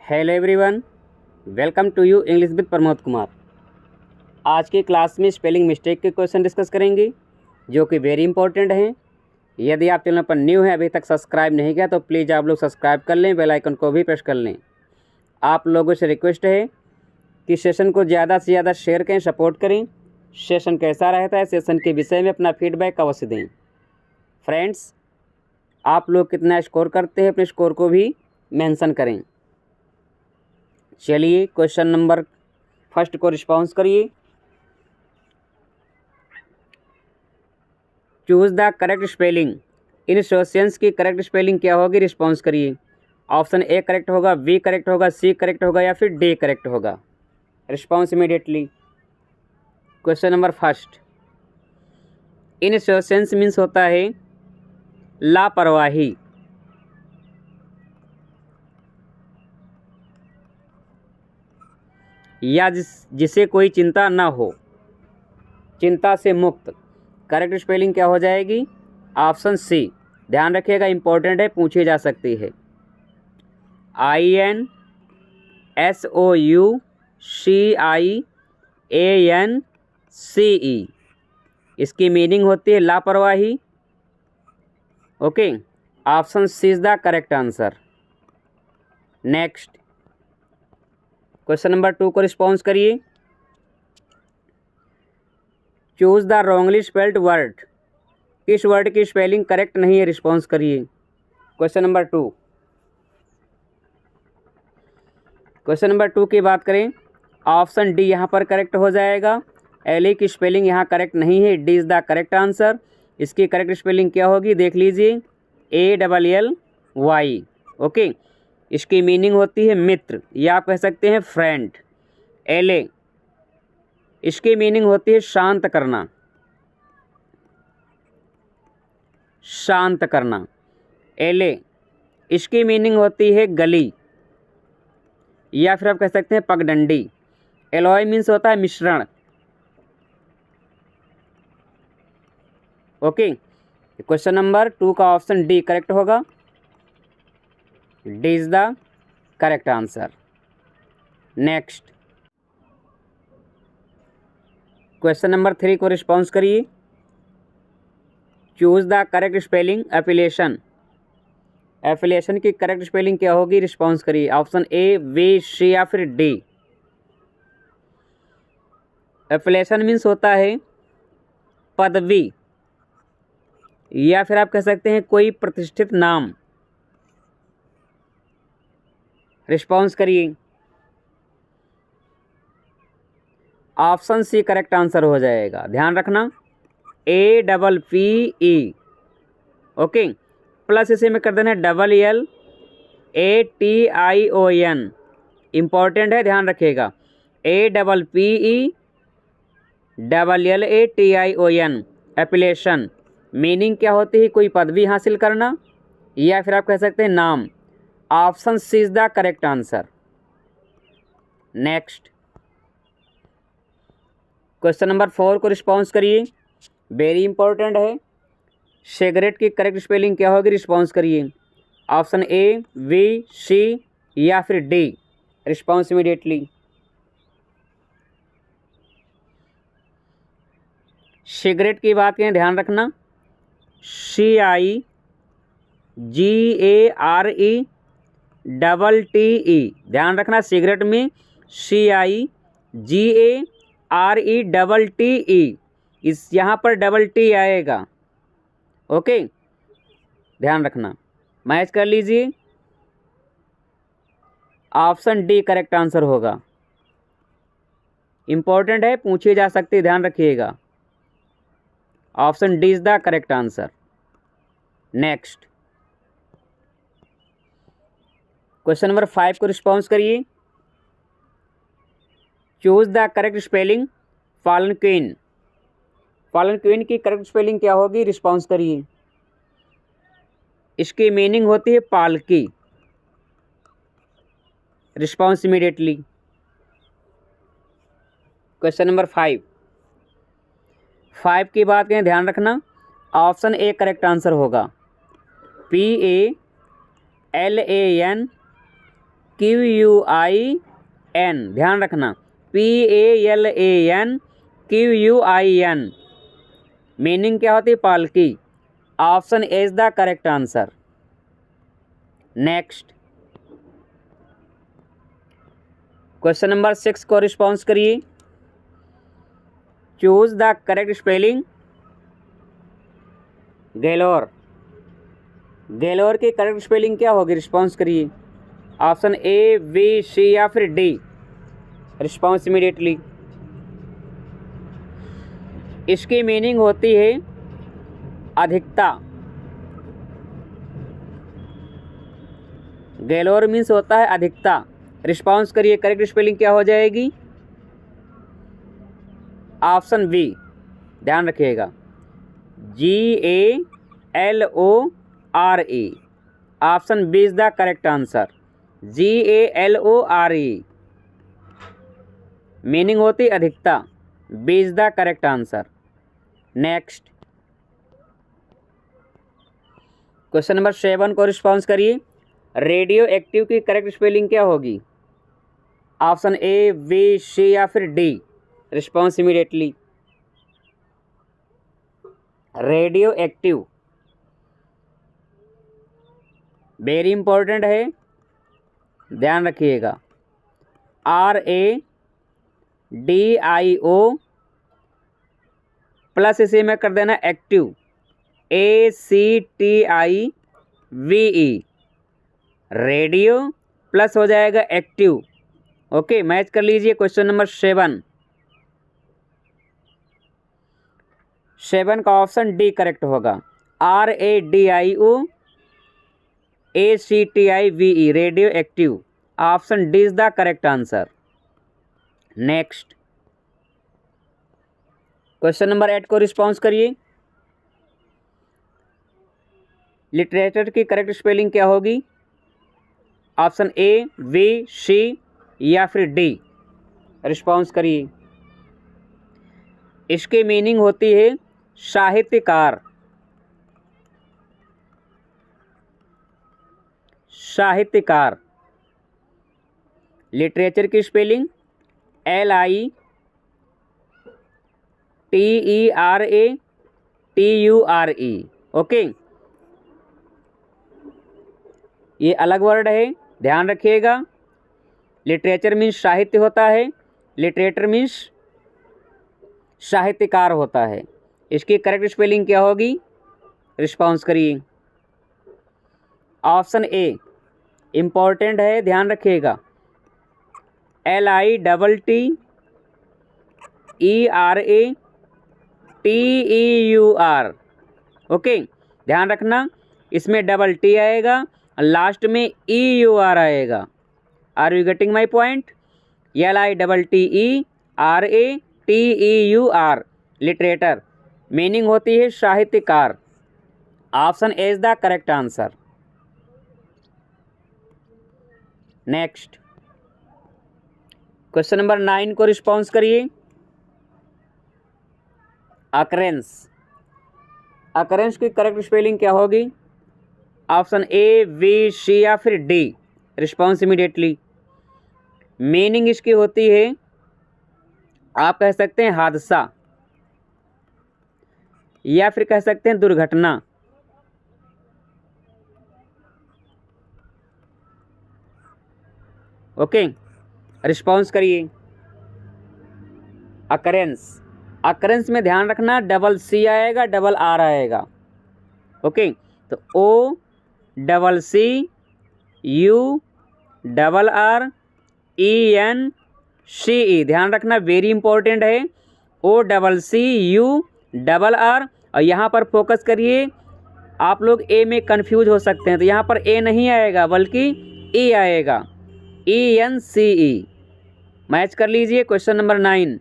Hello everyone, welcome to you English with Pramod Kumar. आज की class में स्पेलिंग मिस्टेक के क्वेश्चन डिस्कस करेंगे जो कि वेरी इंपॉर्टेंट हैं। यदि आप चैनल पर न्यू हैं, अभी तक सब्सक्राइब नहीं किया तो प्लीज़ आप लोग सब्सक्राइब कर लें, बेल आइकन को भी प्रेस कर लें। आप लोगों से रिक्वेस्ट है कि सेशन को ज़्यादा से ज़्यादा शेयर करें, सपोर्ट करें। सेशन कैसा रहता है, सेशन के विषय में अपना फीडबैक अवश्य दें। फ्रेंड्स, आप लोग कितना स्कोर करते हैं, अपने स्कोर को भी मेंशन करें। चलिए क्वेश्चन नंबर फर्स्ट को रिस्पॉन्स करिए। Choose the correct spelling. Incautious की करेक्ट स्पेलिंग क्या होगी, रिस्पॉन्स करिए। ऑप्शन ए करेक्ट होगा, बी करेक्ट होगा, सी करेक्ट होगा या फिर डी करेक्ट होगा। Response immediately. Question number first, incautious means होता है लापरवाही। या जिसे कोई चिंता ना हो, चिंता से मुक्त। करेक्ट स्पेलिंग क्या हो जाएगी, ऑप्शन सी। ध्यान रखिएगा, इंपॉर्टेंट है, पूछी जा सकती है। INSOUCIANCE, इसकी मीनिंग होती है लापरवाही। Okay, option C is the correct answer. Next question number 2 को रिस्पॉन्स करिए। Choose the wrongly spelled word. इस वर्ड की स्पेलिंग करेक्ट नहीं है, रिस्पॉन्स करिए। क्वेश्चन नंबर 2, क्वेश्चन नंबर 2 की बात करें, ऑप्शन डी यहाँ पर करेक्ट हो जाएगा। एल की स्पेलिंग यहाँ करेक्ट नहीं है, D is the correct answer. इसकी करेक्ट स्पेलिंग क्या होगी, देख लीजिए, ALLY। ओके, इसकी मीनिंग होती है मित्र या आप कह सकते हैं फ्रेंड। LA, इसकी मीनिंग होती है शांत करना, शांत करना। LA, इसकी मीनिंग होती है गली या फिर आप कह सकते हैं पगडंडी। एलॉय मीन्स होता है मिश्रण। ओके, क्वेश्चन नंबर 2 का ऑप्शन डी करेक्ट होगा। D is the correct answer. Next question number 3 को रिस्पॉन्स करिए। Choose the correct spelling affiliation. Affiliation की करेक्ट स्पेलिंग क्या होगी, रिस्पॉन्स करिए। ऑप्शन ए, बी, सी या फिर डी। एफिलिएशन मीन्स होता है पदवी या फिर आप कह सकते हैं कोई प्रतिष्ठित नाम। रिस्पॉन्स करिए। ऑप्शन सी करेक्ट आंसर हो जाएगा, ध्यान रखना, APPE। ओके, प्लस इसे में कर देना LLATION। इम्पॉर्टेंट है, ध्यान रखिएगा, APPELLATION। एपिलेशन मीनिंग क्या होती है, कोई पदवी हासिल करना या फिर आप कह सकते हैं नाम। Option C is the correct answer. Next question number 4 को रिस्पॉन्स करिए, वेरी इंपॉर्टेंट है। सिगरेट की करेक्ट स्पेलिंग क्या होगी, रिस्पॉन्स करिए। ऑप्शन ए, बी, सी या फिर डी। Response immediately. सिगरेट की बात करें, ध्यान रखना, CIGARETTE। ध्यान रखना, सिगरेट में CIGARETTE, इस यहाँ पर डबल टी आएगा। ओके, ध्यान रखना, मैच कर लीजिए। ऑप्शन डी करेक्ट आंसर होगा। इंपॉर्टेंट है, पूछी जा सकती है, ध्यान रखिएगा। Option D is the correct answer. Next question number 5 को रिस्पॉन्स करिए। Choose the correct spelling palanquin. Palanquin की करेक्ट स्पेलिंग क्या होगी, रिस्पॉन्स करिए। इसकी मीनिंग होती है पालकी। Response immediately. क्वेश्चन नंबर 5 की बात करें, ध्यान रखना, ऑप्शन ए करेक्ट आंसर होगा। PALAN QUIN, ध्यान रखना, PALAN QUIN, मीनिंग क्या होती है? पालकी। Option A is the correct answer. Next question number 6 को रिस्पॉन्स करिए। Choose the correct spelling. Galore, galore की करेक्ट स्पेलिंग क्या होगी? रिस्पॉन्स करिए। ऑप्शन ए, बी, सी या फिर डी। Response immediately. इसकी मीनिंग होती है अधिकता। गैलोर मीन्स होता है अधिकता। रिस्पॉन्स करिए, करेक्ट स्पेलिंग क्या हो जाएगी? ऑप्शन बी, ध्यान रखिएगा, GALORE। Option B is the correct answer, GALORE, meaning होती अधिकता। B is the correct answer. Next question number 7 को रिस्पॉन्स करिए। रेडियो एक्टिव की करेक्ट स्पेलिंग क्या होगी? ऑप्शन ए, बी, सी या फिर D. Response immediately. Radio active very important है, ध्यान रखिएगा। RADIO प्लस इसे में कर देना एक्टिव, ACTIVE, रेडियो प्लस हो जाएगा एक्टिव। ओके, मैच कर लीजिए। क्वेश्चन नंबर 7 का ऑप्शन डी करेक्ट होगा। RADIO ACTIVE, radio active. Option D is the correct answer. Next question number 8 को रिस्पॉन्स करिए। लिटरेचर की करेक्ट स्पेलिंग क्या होगी? ऑप्शन ए, बी, सी या फिर डी। रिस्पॉन्स करिए। इसकी मीनिंग होती है साहित्यकार। साहित्यकार। लिटरेचर की स्पेलिंग LITERATURE। ओके, ये अलग वर्ड है, ध्यान रखिएगा। लिटरेचर मीन्स साहित्य होता है, लिटरेटर मीन्स साहित्यकार होता है। इसकी करेक्ट स्पेलिंग क्या होगी? रिस्पॉन्स करिए। ऑप्शन ए इम्पॉर्टेंट है, ध्यान रखिएगा, LITERATEUR। ओके, ध्यान रखना, इसमें डबल टी आएगा, लास्ट में EUR आएगा। Are you getting my point? LITERATEUR, literateur, meaning होती है साहित्यकार। Option A is the correct answer. Next question number 9 को रिस्पॉन्स करिए। अकरेंस, अकरेंस की करेक्ट स्पेलिंग क्या होगी? ऑप्शन ए, बी, सी या फिर डी। Response immediately. मीनिंग इसकी होती है, आप कह सकते हैं हादसा या फिर कह सकते हैं दुर्घटना। ओके, रिस्पॉन्स करिए। अकरेंस, अकरेंस में ध्यान रखना डबल सी आएगा, डबल आर आएगा। ओके, तो OCCURRENCE, ध्यान रखना, वेरी इंपॉर्टेंट है। OCCURR, और यहाँ पर फोकस करिए। आप लोग ए में कंफ्यूज हो सकते हैं, तो यहाँ पर ए नहीं आएगा बल्कि ई आएगा, ENCE। मैच कर लीजिए। Question number 9,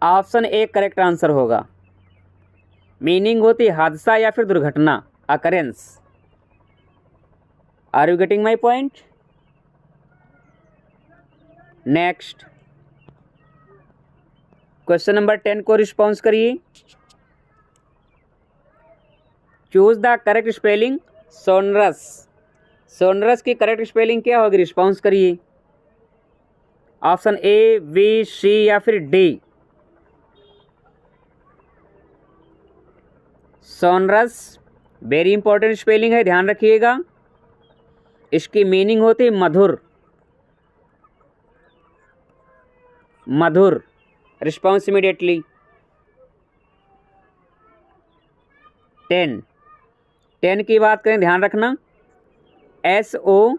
option A correct answer होगा। मीनिंग होती है हादसा या फिर दुर्घटना, occurrence. Are you getting my point? Next question number 10 को रिस्पॉन्स करिए। Choose the correct spelling sonorous. Sonorous की करेक्ट स्पेलिंग क्या होगी? रिस्पॉन्स करिए। ऑप्शन ए, बी, सी या फिर D. Sonorous very important spelling है, ध्यान रखिएगा। इसकी मीनिंग होती है मधुर, मधुर। Response immediately. 10 की बात करें, ध्यान रखना। SONOROUS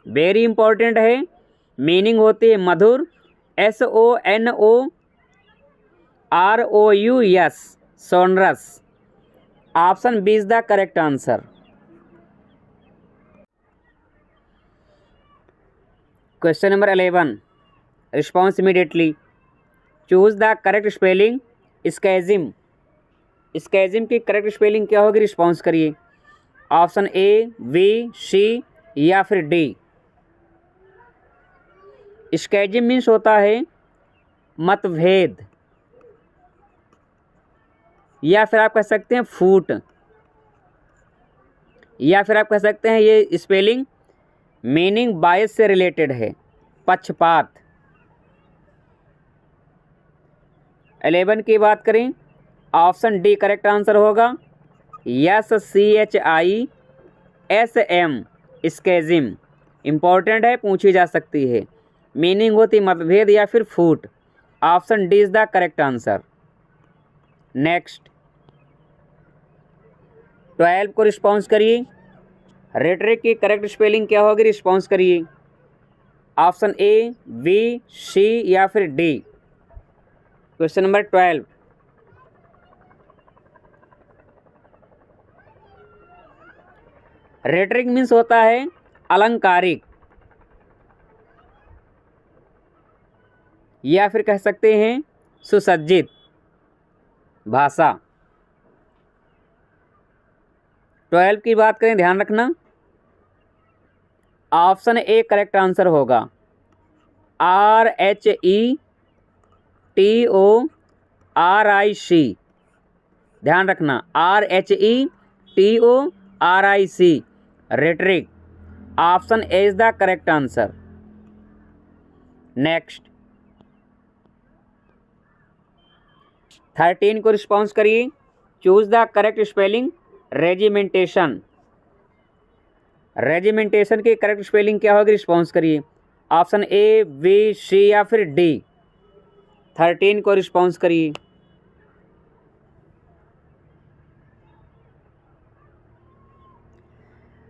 वेरी इंपॉर्टेंट है, मीनिंग होती है मधुर। SONOROUS sonorous. Option B is the correct answer. Question number 11, response immediately. Choose the correct spelling schism. Schism की करेक्ट स्पेलिंग क्या होगी? रिस्पॉन्स करिए। ऑप्शन ए, बी, सी या फिर डी। स्कैजिम मीन्स होता है मतभेद, या फिर आप कह सकते हैं फूट, या फिर आप कह सकते हैं ये स्पेलिंग मीनिंग बायस से रिलेटेड है, पक्षपात। 11 की बात करें, ऑप्शन डी करेक्ट आंसर होगा। SCHISM स्कैजिम इम्पॉर्टेंट है, पूछी जा सकती है। मीनिंग होती मतभेद या फिर फूट। Option D is the correct answer. Next 12 को रिस्पॉन्स करिए। रेटरिक की करेक्ट स्पेलिंग क्या होगी? रिस्पॉन्स करिए। ऑप्शन ए, बी, सी या फिर D. Question number 12, rhetoric means होता है अलंकारिक, या फिर कह सकते हैं सुसज्जित भाषा। 12 की बात करें, ध्यान रखना। ऑप्शन ए करेक्ट आंसर होगा। RHETORIC, ध्यान रखना, RHETORIC rhetoric. Option A is the correct answer. Next 13 को रिस्पॉन्स करिए। Choose the correct spelling regimentation. Regimentation की करेक्ट स्पेलिंग क्या होगी? रिस्पॉन्स करिए। ऑप्शन ए, बी, सी या फिर डी। 13 को रिस्पॉन्स करिए।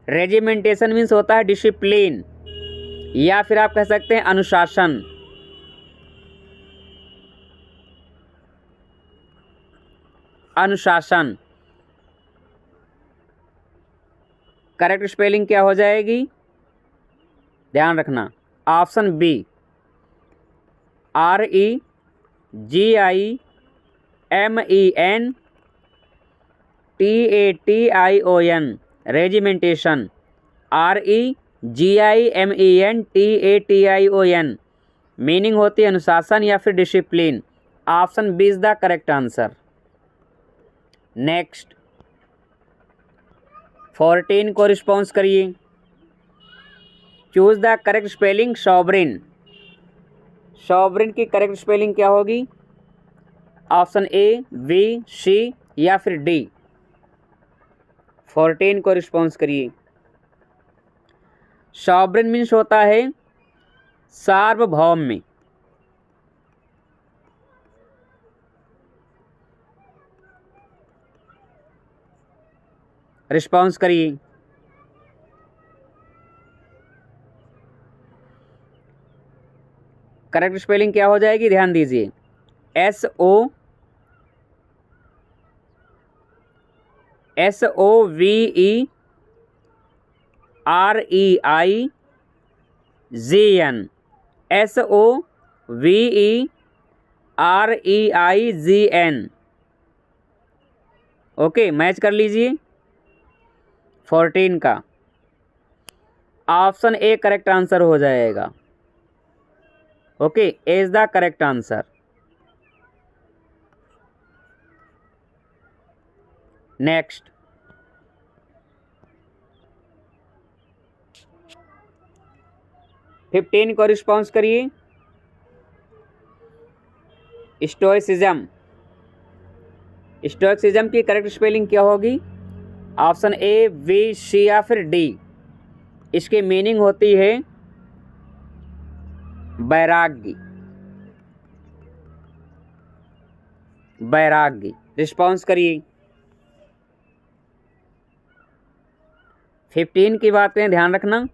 रेजिमेंटेशन मीन्स होता है डिसिप्लिन, या फिर आप कह सकते हैं अनुशासन। अनुशासन करेक्ट स्पेलिंग क्या हो जाएगी? ध्यान रखना। Option B, REGIMENTATION regimentation. REGIMENTATION meaning होती है अनुशासन या फिर discipline. Option B is the correct answer. Next 14 को रिस्पॉन्स करिए। Choose the correct spelling sovereign. Sovereign की करेक्ट स्पेलिंग क्या होगी? ऑप्शन ए, बी, सी या फिर डी। 14 को रिस्पॉन्स करिए। सॉवरिन मीन्स होता है सार्वभौम। रिस्पॉन्स करिए। करेक्ट स्पेलिंग क्या हो जाएगी? ध्यान दीजिए। SOVEREIGN SOVEREIGN ओके, मैच कर लीजिए। 14 का ऑप्शन ए करेक्ट आंसर हो जाएगा। Okay, A is the correct answer. Next, fifteen को रिस्पॉन्स करिए। स्टोइसिज्म, स्टोइसिज्म की करेक्ट स्पेलिंग क्या होगी? ऑप्शन ए, बी, सी या फिर डी। इसकी मीनिंग होती है वैराग्य, वैराग्य। रिस्पॉन्स करिए। 15 की बात करें, ध्यान रखना,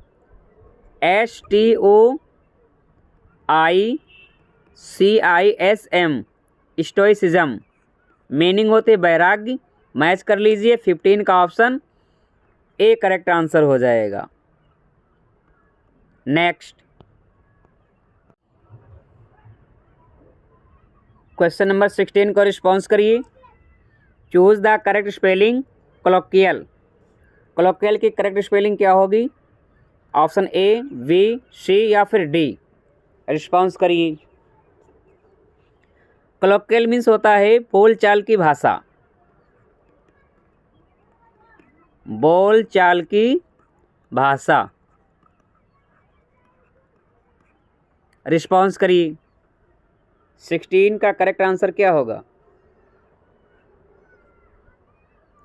STOICISM, स्टोइसिज्म, मीनिंग होते वैराग्य। मैच कर लीजिए, 15 का ऑप्शन ए करेक्ट आंसर हो जाएगा। नेक्स्ट, क्वेश्चन नंबर 16 को रिस्पॉन्स करिए। Choose the correct spelling colloquial. Colloquial की करेक्ट स्पेलिंग क्या होगी? ऑप्शन ए, बी, सी या फिर डी। रिस्पॉन्स करिए। कोलोकियल मीन्स होता है बोलचाल की भाषा, बोलचाल की भाषा। रिस्पॉन्स करिए। 16 का करेक्ट आंसर क्या होगा?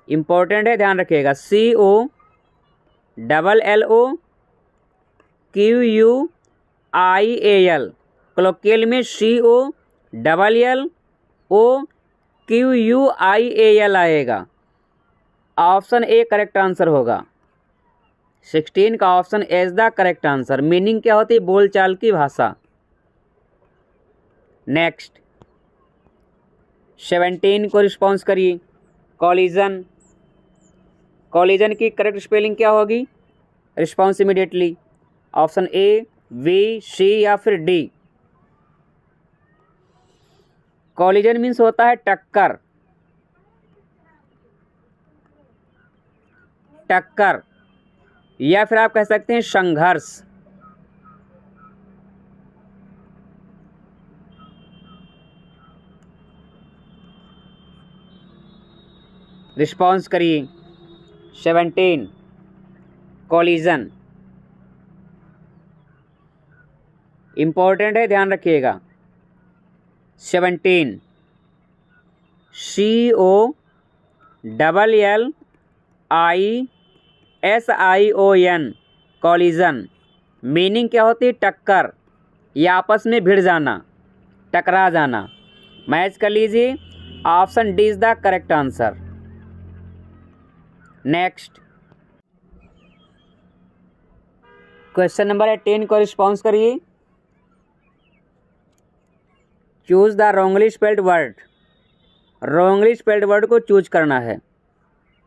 इंपॉर्टेंट है, ध्यान रखिएगा। COLLOQUIAL, कोलोकियल में COLLOQUIAL आएगा। ऑप्शन ए करेक्ट आंसर होगा। 16 का option is the correct answer. Meaning क्या होती है? बोलचाल की भाषा। नेक्स्ट, 17 को रिस्पॉन्स करिए। कॉलिजन, कॉलिजन की करेक्ट स्पेलिंग क्या होगी? Response immediately. Option A, B, C या फिर डी। कॉलिजन मीन्स होता है टक्कर, टक्कर, या फिर आप कह सकते हैं संघर्ष। रिस्पॉन्स करिए। 17, कॉलिजन, इंपॉर्टेंट है, ध्यान रखिएगा। 17, COLLISION, कॉलिजन। मीनिंग क्या होती है? टक्कर या आपस में भिड़ जाना, टकरा जाना। मैच कर लीजिए, option D is the correct answer. Next, question number 18 को रिस्पॉन्स करिए। Choose the wrongly spelled word. Wrongly spelled word को चूज करना है।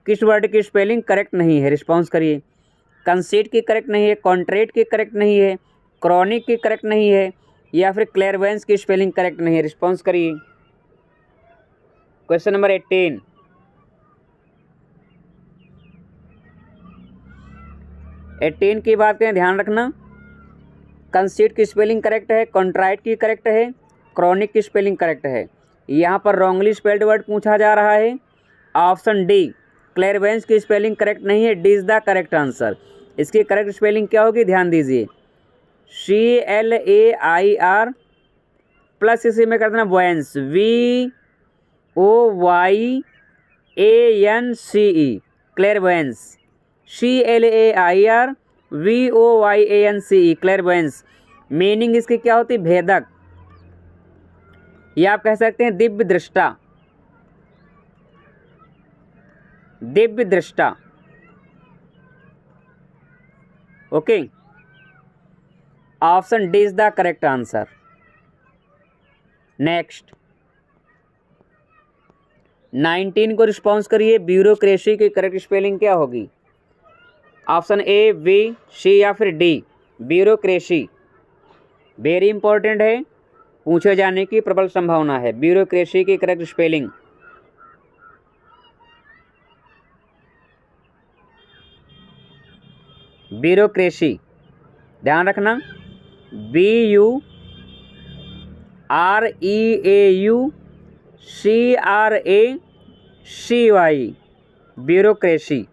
किस वर्ड की स्पेलिंग करेक्ट नहीं है? रिस्पॉन्स करिए। कंसीट की करेक्ट नहीं है, कॉन्ट्रेट की करेक्ट नहीं है, क्रॉनिक की करेक्ट नहीं है, या फिर क्लेयरवेंस की स्पेलिंग करेक्ट नहीं है। रिस्पॉन्स करिए। क्वेश्चन नंबर 18, 18 की बात करें, ध्यान रखना, कंसीट की स्पेलिंग करेक्ट है, कॉन्ट्राइट की करेक्ट है, क्रॉनिक की स्पेलिंग करेक्ट है। यहाँ पर रॉन्गली स्पेल्ड वर्ड पूछा जा रहा है। ऑप्शन डी, क्लेयरवेंस की स्पेलिंग करेक्ट नहीं है, D is the correct answer. इसकी करेक्ट स्पेलिंग क्या होगी? ध्यान दीजिए। CLAIR प्लस इसी में कर देना voyance, VOYANCE, clairvoyance. CLAIR VOYANCE, clairvoyance. Meaning इसकी क्या होती? भेदक, या आप कह सकते हैं दिव्य दृष्टा, दिव्य दृष्टा। Okay, option D is the correct answer. Next, 19 को रिस्पॉन्स करिए। ब्यूरोक्रेसी की करेक्ट स्पेलिंग क्या होगी? ऑप्शन ए, बी, सी या फिर डी। ब्यूरोक्रेसी वेरी इंपॉर्टेंट है, पूछे जाने की प्रबल संभावना है। ब्यूरोक्रेसी की करेक्ट स्पेलिंग, ब्यूरोक्रेसी, ध्यान रखना, BUREAUCRACY, ब्यूरोक्रेसी,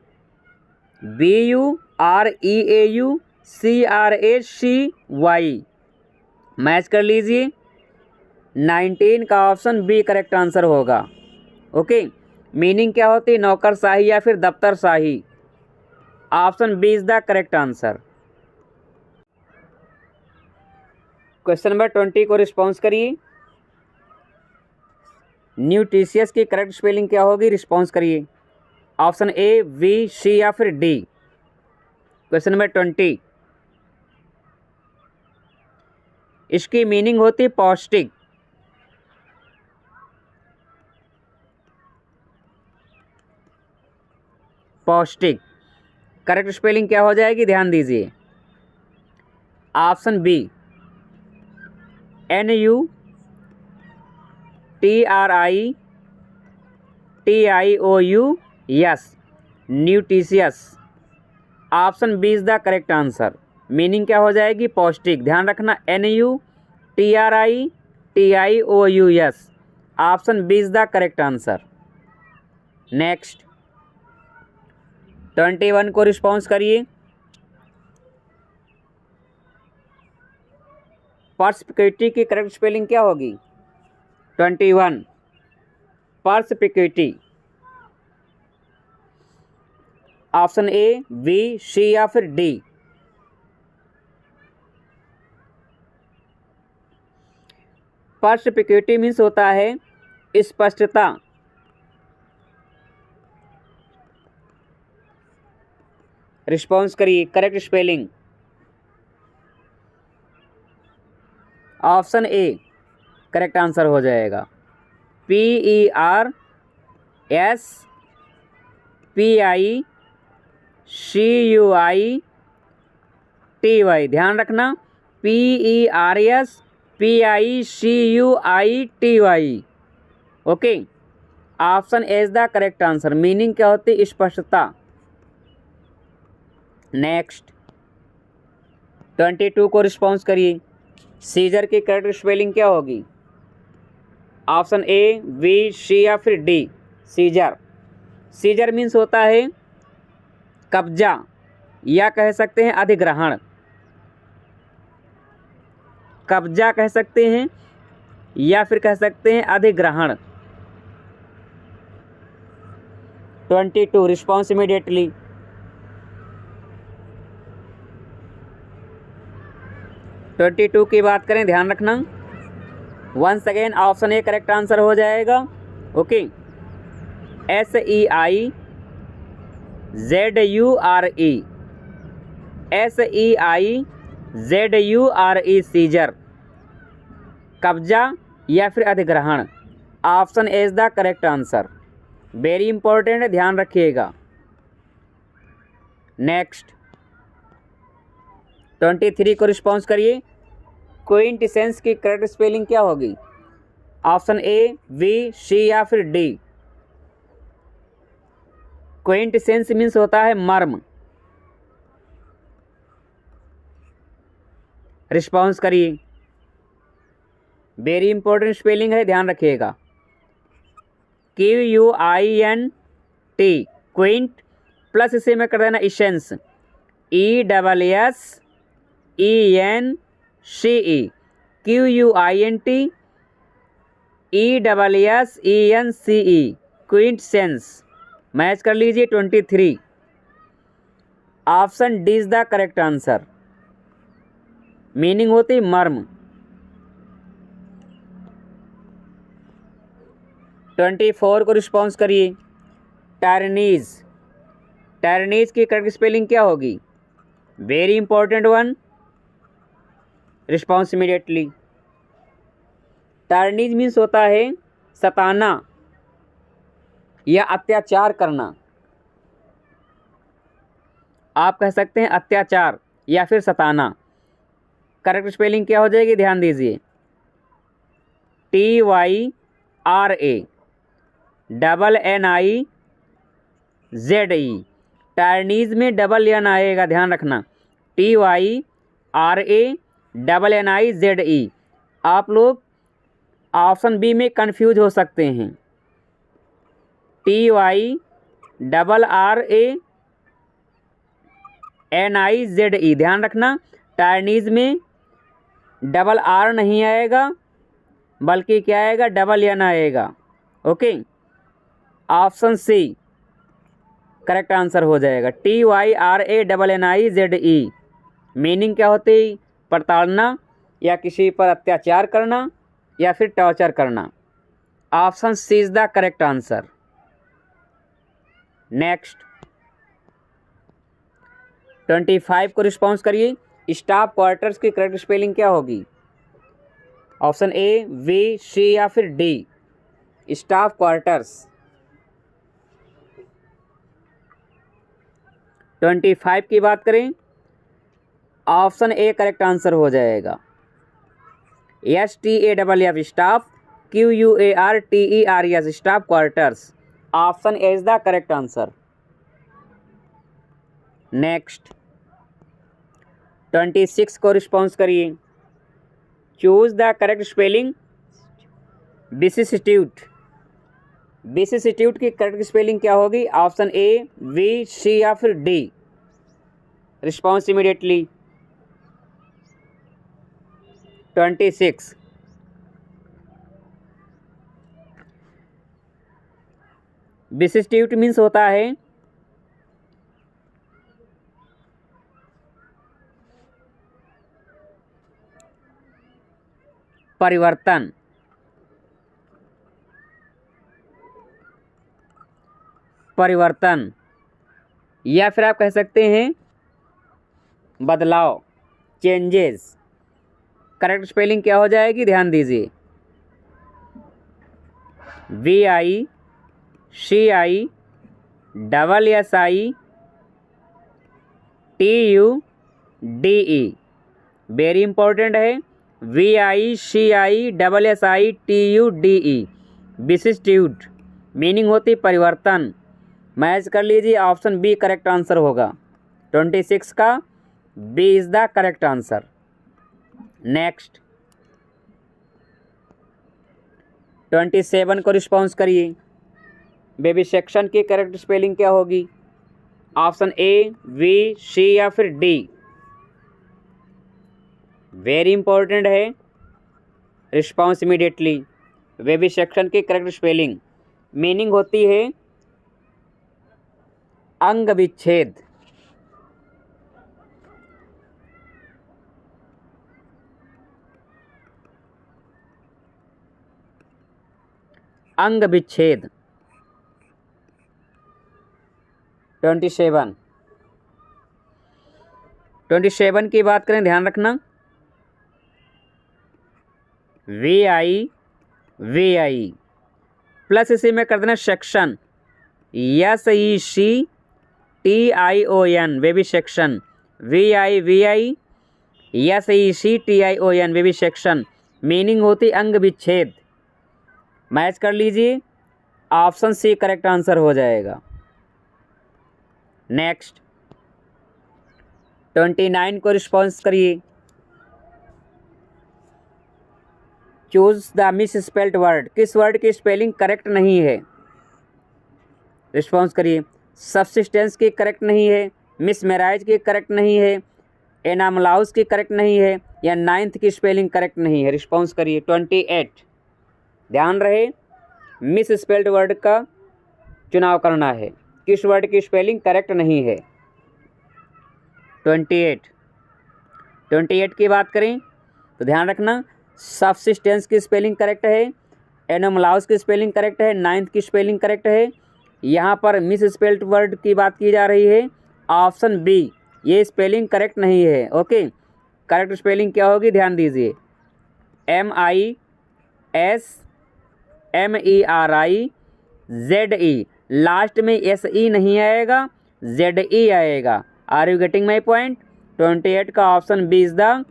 BUREAUCRACY। मैच कर लीजिए। 19 का ऑप्शन बी करेक्ट आंसर होगा। ओके, मीनिंग क्या होती है? नौकरशाही या फिर दफ्तरशाही। Option B is the correct answer. Question number 20 को रिस्पॉन्स करिए। न्यूट्रिशियस की करेक्ट स्पेलिंग क्या होगी? रिस्पॉन्स करिए। ऑप्शन ए, बी, सी या फिर डी। क्वेश्चन नंबर 20, इसकी मीनिंग होती है पौष्टिक। पौष्टिक करेक्ट स्पेलिंग क्या हो जाएगी? ध्यान दीजिए। Option B, NUTRITIOUS, nutritious. Option B is the correct answer. Meaning क्या हो जाएगी? पौष्टिक। ध्यान रखना, NUTRITIOUS। Option B is the correct answer. Next 21 को रिस्पॉन्स करिए। पर्सपिक्यूटी की करेक्ट स्पेलिंग क्या होगी? 21, पर्सपिक्यूटी। ऑप्शन ए, बी, सी या फिर डी। पर्सपिक्यूटी मीन्स होता है स्पष्टता। रिस्पॉन्स करिए, correct spelling. Option A correct answer हो जाएगा। PERSPICUITY। ध्यान रखना, PERSPICUITY। Okay, option A is the correct answer. Meaning क्या होती है? स्पष्टता। नेक्स्ट 22 को रिस्पॉन्स करिए। सीजर की करेक्ट स्पेलिंग क्या होगी? ऑप्शन ए, बी, सी या फिर डी। सीजर। सीजर मीन्स होता है कब्जा या कह सकते हैं अधिग्रहण। कब्जा कह सकते हैं या फिर कह सकते हैं अधिग्रहण। 22 रिस्पॉन्स इमीडिएटली। ट्वेंटी टू की बात करें, ध्यान रखना, once again option A correct answer हो जाएगा। ओके, SEIZURE, SEIZURE, सीजर, कब्जा या फिर अधिग्रहण। Option A is the correct answer. Very important है, ध्यान रखिएगा। नेक्स्ट 23 को रिस्पॉन्स करिए। क्विंटेसेंस की करेक्ट स्पेलिंग क्या होगी? ऑप्शन ए, बी, सी या फिर डी। क्विंटेसेंस मीन्स होता है मर्म। रिस्पॉन्स करिए। वेरी इंपॉर्टेंट स्पेलिंग है, ध्यान रखिएगा। QUINT, क्विंट, प्लस इसे में कर देना essence, ESSENCE, QUINT ESSENCE, quintessence. Match कर लीजिए। 23, option D is the correct answer. Meaning होती मर्म। 24 को रिस्पॉन्स करिए। टायरनीज, टायरनीज की करेक्ट स्पेलिंग क्या होगी? Very important one. Response immediately. Tyrannise means होता है सताना या अत्याचार करना। आप कह सकते हैं अत्याचार या फिर सताना। करेक्ट स्पेलिंग क्या हो जाएगी? ध्यान दीजिए। TYRANNIZE, टायरनीज में डबल एन आएगा, ध्यान रखना। TYRANNIZE। आप लोग ऑप्शन बी में कंफ्यूज हो सकते हैं। RANIZE। ध्यान रखना, टाइनीज में डबल आर नहीं आएगा बल्कि क्या आएगा, डबल एन आएगा। Okay, option C correct answer हो जाएगा। TYRANNIZE। मीनिंग क्या होती है, प्रताड़ना या किसी पर अत्याचार करना या फिर टॉर्चर करना। Option C is the correct answer. Next 25 को रिस्पॉन्स करिए। स्टाफ क्वार्टर्स की करेक्ट स्पेलिंग क्या होगी? ऑप्शन ए, वी, सी या फिर डी। स्टाफ क्वार्टर्स 25 की बात करें, ऑप्शन ए करेक्ट आंसर हो जाएगा। STAFF staff, QUARTERS staff quarters. Option A is the correct answer. Next 26 को रिस्पॉन्स करिए। Choose the correct spelling vicissitude. Vicissitude की करेक्ट स्पेलिंग क्या होगी? ऑप्शन ए, वी, सी या फिर डी। Response immediately. 26 विसिस्टिट्यूट मीन्स होता है परिवर्तन। परिवर्तन या फिर आप कह सकते हैं बदलाव, चेंजेस। करेक्ट स्पेलिंग क्या हो जाएगी? ध्यान दीजिए। VICISSITUDE। वेरी इंपॉर्टेंट है। VICISSITUDE। विशिष्टयूट मीनिंग होती परिवर्तन। मैच कर लीजिए, ऑप्शन बी करेक्ट आंसर होगा। 26 का B is the correct answer. Next 27 को रिस्पॉन्स करिए। बेबी सेक्शन की करेक्ट स्पेलिंग क्या होगी? ऑप्शन ए, वी, सी या फिर डी। वेरी इंपॉर्टेंट है, रिस्पॉन्स इमीडिएटली। बेबी सेक्शन की करेक्ट स्पेलिंग मीनिंग होती है अंग विच्छेद। अंग विच्छेद। 27 की बात करें, ध्यान रखना। VI प्लस इसी में कर देना section, SECTION baby section. VI SECTION baby section meaning होती अंग विच्छेद। मैच कर लीजिए, ऑप्शन सी करेक्ट आंसर हो जाएगा। नेक्स्ट 29 को रिस्पॉन्स करिए। Choose the miss spelled word. किस वर्ड की स्पेलिंग करेक्ट नहीं है? रिस्पॉन्स करिए। सब्सिस्टेंस की करेक्ट नहीं है, मिस मैराज की करेक्ट नहीं है, एनामलाउस की करेक्ट नहीं है, या 9th की स्पेलिंग करेक्ट नहीं है। रिस्पॉन्स करिए। 28 ध्यान रहे, मिस स्पेल्ड वर्ड का चुनाव करना है। किस वर्ड की स्पेलिंग करेक्ट नहीं है? 28 की बात करें तो ध्यान रखना, सब्सिस्टेंस की स्पेलिंग करेक्ट है, एनोमलाउस की स्पेलिंग करेक्ट है, 9th की स्पेलिंग करेक्ट है। यहाँ पर मिस स्पेल्ड वर्ड की बात की जा रही है, ऑप्शन बी, ये स्पेलिंग करेक्ट नहीं है। ओके, करेक्ट स्पेलिंग क्या होगी? ध्यान दीजिए। MISMERIZE। लास्ट में SE नहीं आएगा, ZE आएगा। Are you getting my point? 28 का option B is the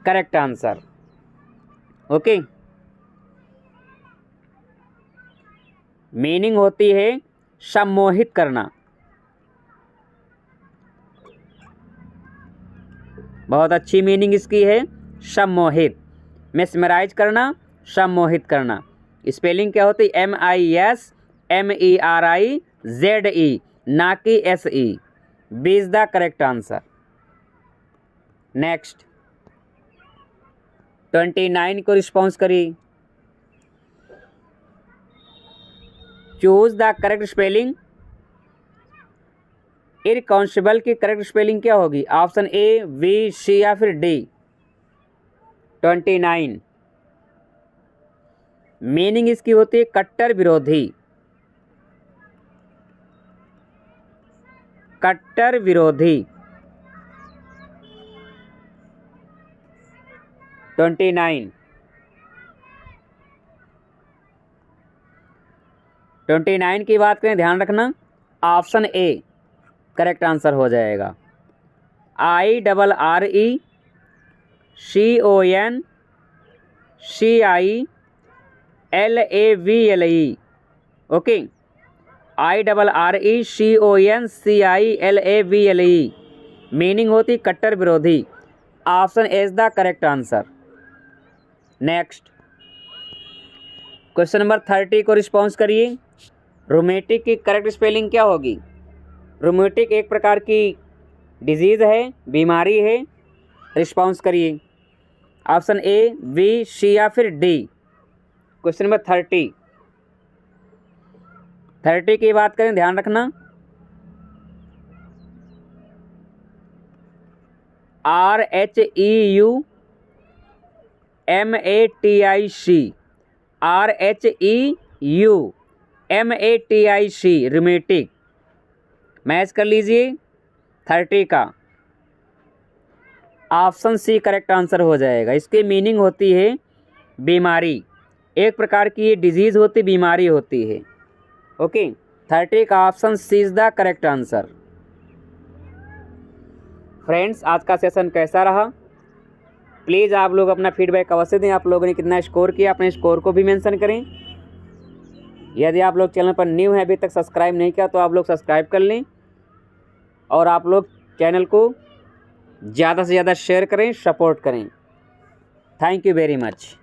correct answer. Okay, meaning होती है सम्मोहित करना। बहुत अच्छी मीनिंग इसकी है, सम्मोहित। मेस्मराइज करना, सम्मोहित करना। स्पेलिंग क्या होती है? MISMERIZE। ना कि SE। B is the correct answer. Next 29 को रिस्पॉन्स करिए। Choose the correct spelling. इरकाउंटेबल की करेक्ट स्पेलिंग क्या होगी? ऑप्शन ए, बी, सी या फिर डी। 29 मीनिंग इसकी होती है कट्टर विरोधी। कट्टर विरोधी। 29 की बात करें, ध्यान रखना ऑप्शन ए करेक्ट आंसर हो जाएगा। IRRECONCILAVLE। ओके, IRRECONCILAVLE मीनिंग होती कट्टर विरोधी। Option A is the correct answer. Next question number 30 को रिस्पॉन्स करिए। रूमेटिक की करेक्ट स्पेलिंग क्या होगी? रूमेटिक एक प्रकार की डिजीज़ है, बीमारी है। रिस्पॉन्स करिए। ऑप्शन ए, बी, सी या फिर डी। क्वेश्चन नंबर 30 की बात करें, ध्यान रखना RHEUMATIC रूमेटिक। मैच कर लीजिए 30 का। ऑप्शन सी करेक्ट आंसर हो जाएगा। इसकी मीनिंग होती है बीमारी, एक प्रकार की ये डिजीज़ होती, बीमारी होती है। ओके, 30 का option C is the correct answer. Friends, आज का सेशन कैसा रहा? प्लीज़ आप लोग अपना फीडबैक अवश्य दें। आप लोगों ने कितना स्कोर किया, अपने स्कोर को भी मेंशन करें। यदि आप लोग चैनल पर न्यू हैं, अभी तक सब्सक्राइब नहीं किया, तो आप लोग सब्सक्राइब कर लें और आप लोग चैनल को ज़्यादा से ज़्यादा शेयर करें, सपोर्ट करें। Thank you very much.